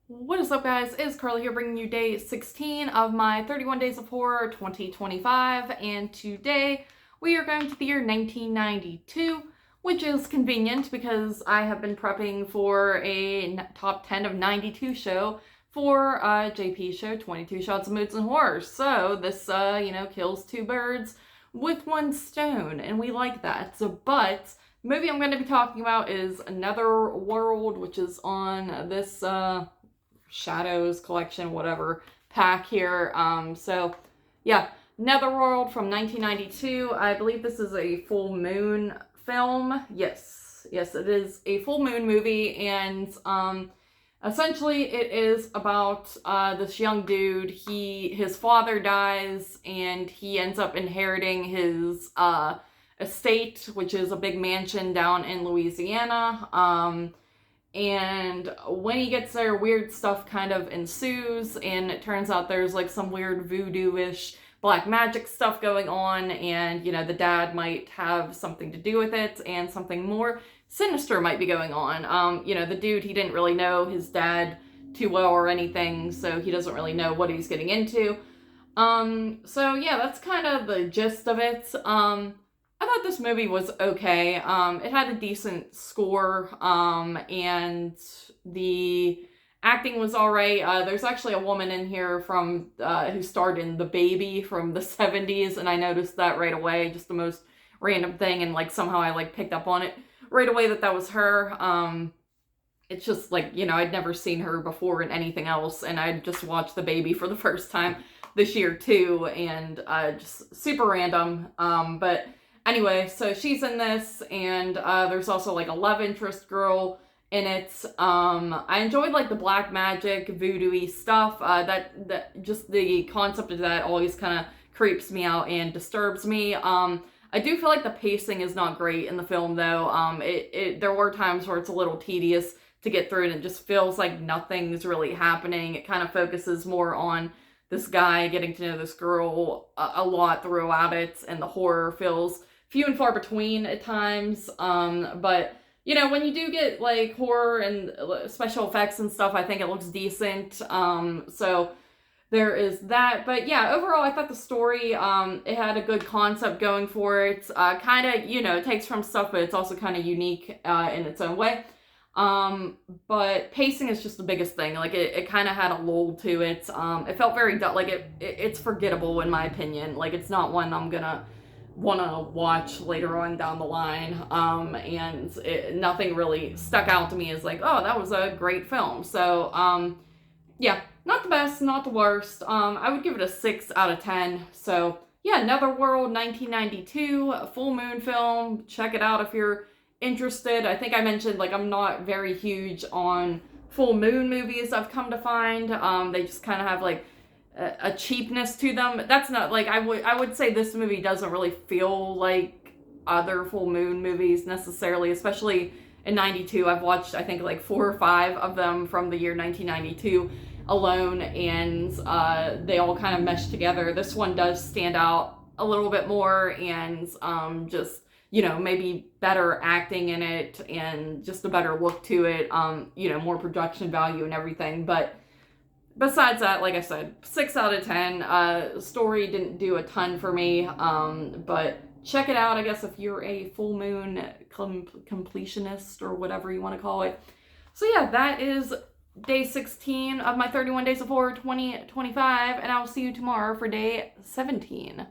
What is up, guys? It's Carly here, bringing you day 16 of my 31 Days of Horror 2025, and today we are going to the year 1992, which is convenient because I have been prepping for a top 10 of 92 show for JP show, 22 Shots of Moods and Horrors. So this, kills two birds with one stone, and we like that. But the movie I'm going to be talking about is Netherworld, which is on this, Shadows collection, whatever pack here. Netherworld from 1992. I believe this is a full moon film. Yes, it is a full moon movie, and essentially it is about this young dude. His father dies, and he ends up inheriting his estate, which is a big mansion down in Louisiana. And when he gets there, weird stuff kind of ensues, and it turns out there's like some weird voodoo-ish black magic stuff going on, and the dad might have something to do with it, and something more sinister might be going on. The dude, he didn't really know his dad too well or anything, so he doesn't really know what he's getting into. That's kind of the gist of it. I thought this movie was okay. It had a decent score, and the acting was alright. There's actually a woman in here from who starred in The Baby from the 70s, and I noticed that right away, just the most random thing, and somehow I picked up on it right away that was her. It's just I'd never seen her before in anything else, and I just watched The Baby for the first time this year too, and just super random. But anyway, so she's in this, and there's also a love interest girl in it. I enjoyed the black magic voodoo-y stuff. That just the concept of that always kind of creeps me out and disturbs me. I do feel like the pacing is not great in the film though. There were times where it's a little tedious to get through, and it just feels like nothing's really happening. It kind of focuses more on this guy getting to know this girl a lot throughout it, and the horror feels few and far between at times. But when you do get horror and special effects and stuff, I think it looks decent. So there is that. But yeah, overall, I thought the story, it had a good concept going for it. Kind of, it takes from stuff, but it's also kind of unique in its own way. But pacing is just the biggest thing. It kind of had a lull to it. It felt very dull. It's forgettable in my opinion. It's not one I'm gonna want to watch later on down the line. Nothing really stuck out to me as oh, that was a great film. So, not the best, not the worst. I would give it a 6 out of 10. So, yeah, Netherworld, 1992, a full moon film. Check it out if you're interested. I think I mentioned, I'm not very huge on full moon movies, I've come to find. They just kind of have, a cheapness to them. That's not, I would say this movie doesn't really feel like other full moon movies necessarily, especially in 92. I've watched, I think, 4 or 5 of them from the year 1992 alone, and they all kind of mesh together. This one does stand out a little bit more, and just maybe better acting in it, and just a better look to it, more production value and everything. But besides that, like I said, 6 out of 10. Story didn't do a ton for me, but check it out, I guess, if you're a full moon completionist or whatever you want to call it. So yeah, that is day 16 of my 31 Days of Horror 2025, and I will see you tomorrow for day 17.